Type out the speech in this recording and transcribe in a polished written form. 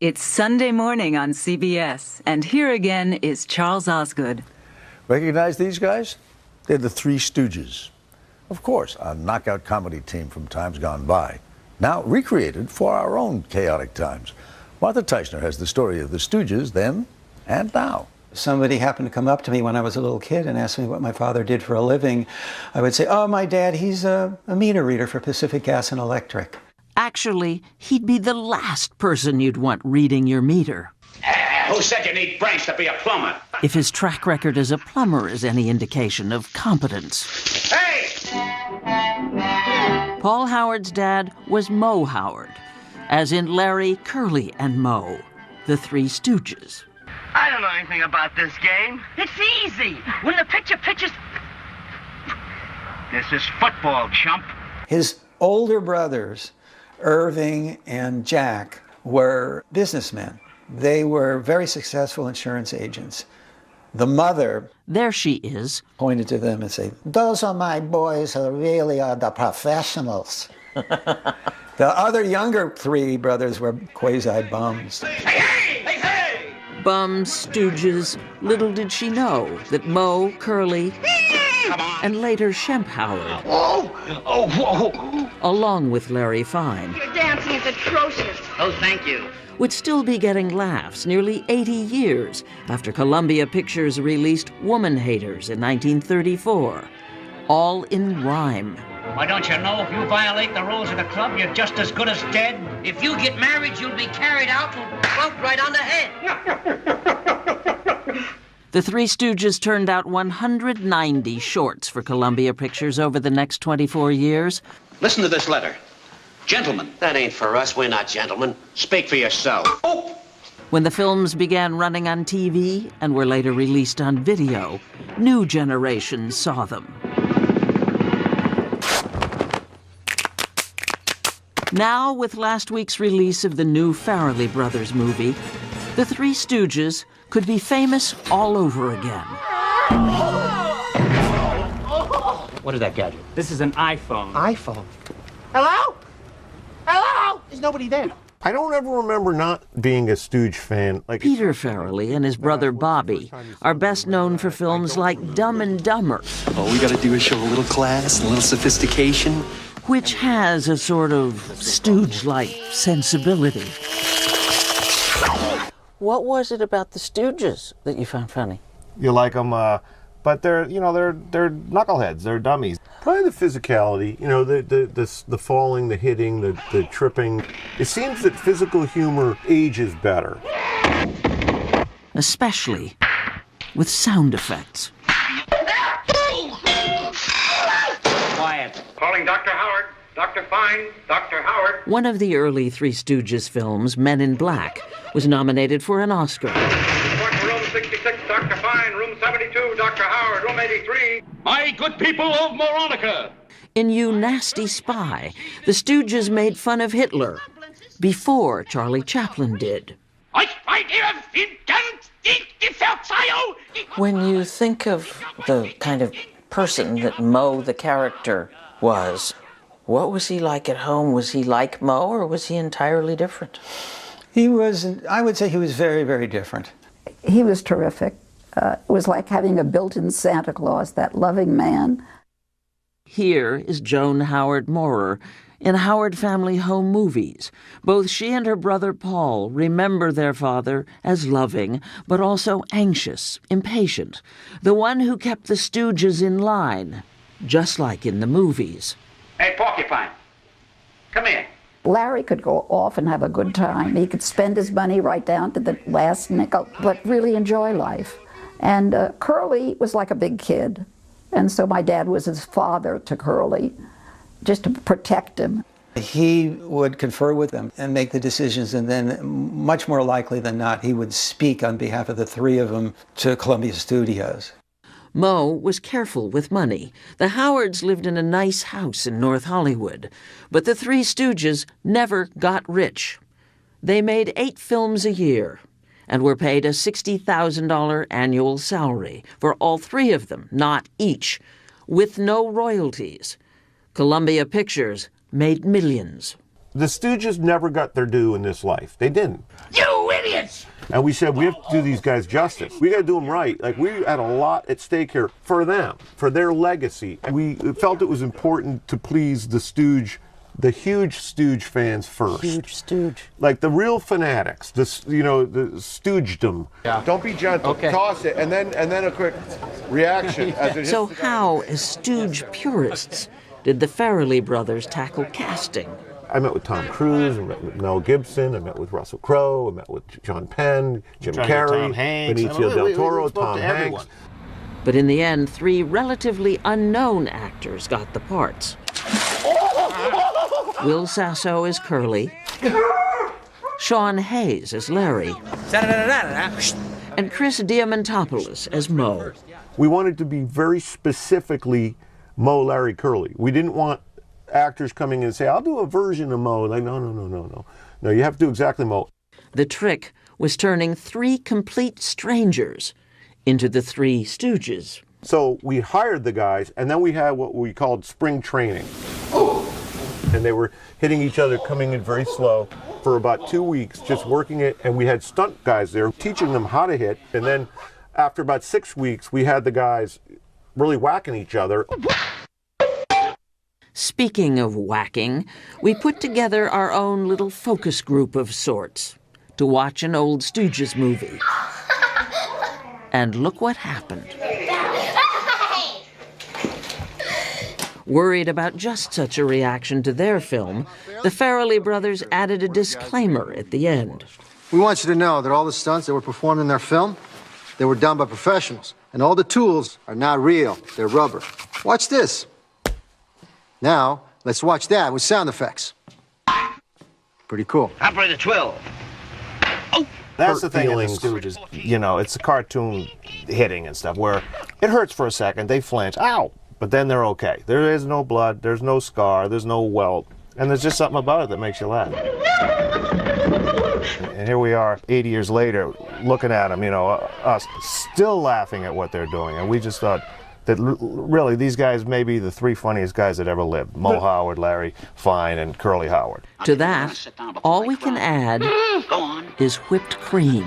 It's Sunday morning on CBS, and here again is Charles Osgood. Recognize these guys? They're the Three Stooges. Of course, a knockout comedy team from times gone by, now recreated for our own chaotic times. Martha Teichner has the story of the Stooges then and now. Somebody happened to come up to me when I was a little kid and asked me what my father did for a living. I would say, oh, my dad, he's a meter reader for Pacific Gas and Electric. Actually, he'd be the last person you'd want reading your meter. Who said you need brains to be a plumber? If his track record as a plumber is any indication of competence. Hey! Paul Howard's dad was Moe Howard, as in Larry, Curly, and Moe, the Three Stooges. I don't know anything about this game. It's easy. When the pitcher pitches... This is football, chump. His older brothers, Irving and Jack, were businessmen. They were very successful insurance agents. The mother... There she is. ...pointed to them and said, those are my boys who really are the professionals. The other younger three brothers were quasi-bums. Bums, stooges. Little did she know that Moe, Curly, and later Shemp Howard, along with Larry Fine, Your dancing is atrocious. Oh, thank you. would still be getting laughs nearly 80 years after Columbia Pictures released Woman Haters in 1934, all in rhyme. Why, don't you know if you violate the rules of the club, you're just as good as dead? If you get married, you'll be carried out and bumped right on the head. The Three Stooges turned out 190 shorts for Columbia Pictures over the next 24 years. Listen to this letter. Gentlemen. That ain't for us. We're not gentlemen. Speak for yourself. Oh! When the films began running on TV and were later released on video, new generations saw them. Now, with last week's release of the new Farrelly Brothers movie, the Three Stooges could be famous all over again. What is that gadget? This is an iPhone. iPhone. Hello? Hello? There's nobody there. I don't ever remember not being a Stooge fan. Peter Farrelly and his brother Bobby are best known for films like Dumb and Dumber. All we gotta do is show a little class, a little sophistication. Which has a sort of Stooge-like sensibility. What was it about the Stooges that you found funny? You like them, but they're knuckleheads. They're dummies. Probably the physicality. You know, the falling, the hitting, the tripping. It seems that physical humor ages better. Especially with sound effects. Quiet. Calling Dr. Howard. Dr. Fine. Dr. Howard. One of the early Three Stooges films, Men in Black, was nominated for an Oscar. Report to room 66, Dr. Fine. Room 72, Dr. Howard. Room 83. My good people of Moronica. In You Nasty Spy, the Stooges made fun of Hitler before Charlie Chaplin did. When you think of the kind of person that Moe, the character, was, what was he like at home? Was he like Moe, or was he entirely different? He was, I would say he was very, very different. He was terrific. It was like having a built-in Santa Claus, that loving man. Here is Joan Howard Moorer in Howard Family Home Movies. Both she and her brother Paul remember their father as loving, but also anxious, impatient, the one who kept the Stooges in line, just like in the movies. Hey, Porcupine. Come here. Larry could go off and have a good time. He could spend his money right down to the last nickel, but really enjoy life. And Curly was like a big kid. And so my dad was his father to Curly, just to protect him. He would confer with them and make the decisions, and then much more likely than not, he would speak on behalf of the three of them to Columbia Studios. Moe was careful with money. The Howards lived in a nice house in North Hollywood, but the Three Stooges never got rich. They made 8 films a year and were paid a $60,000 annual salary for all 3 of them, not each, with no royalties. Columbia Pictures made millions. The Stooges never got their due in this life. They didn't. You And we said, we have to do these guys justice. We got to do them right. Like, we had a lot at stake here for them, for their legacy. We felt it was important to please the huge Stooge fans first. Huge Stooge. Like the real fanatics, the Stoogedom. Yeah. Don't be gentle. Okay. Toss it, and then a quick reaction as it hits. So how, as Stooge purists, did the Farrelly brothers tackle casting? I met with Tom Cruise, I met with Mel Gibson, I met with Russell Crowe, I met with Sean Penn, Jim Carrey, Benicio del Toro, Tom Hanks. But in the end, 3 relatively unknown actors got the parts. Will Sasso as Curly, Sean Hayes as Larry, and Chris Diamantopoulos as Moe. We wanted to be very specifically Moe, Larry, Curly. We didn't want actors coming in and say, I'll do a version of Moe. Like, no. No, you have to do exactly Moe. The trick was turning 3 complete strangers into the 3 Stooges. So we hired the guys, and then we had what we called spring training. And they were hitting each other, coming in very slow for about 2 weeks, just working it. And we had stunt guys there teaching them how to hit. And then after about 6 weeks, we had the guys really whacking each other. Speaking of whacking, we put together our own little focus group of sorts to watch an old Stooges movie. And look what happened. Worried about just such a reaction to their film, the Farrelly brothers added a disclaimer at the end. We want you to know that all the stunts that were performed in their film, they were done by professionals. And all the tools are not real, they're rubber. Watch this. Now, let's watch that with sound effects. Pretty cool. Operator 12. Oh! That's the thing in the Stooges. You know, it's a cartoon hitting and stuff where it hurts for a second, they flinch, ow! But then they're okay. There is no blood, there's no scar, there's no welt, and there's just something about it that makes you laugh. And here we are, 80 years later, looking at them, us still laughing at what they're doing. And we just thought that really these guys may be the 3 funniest guys that ever lived. Moe Howard, Larry Fine, and Curly Howard. To that, all we can add is whipped cream.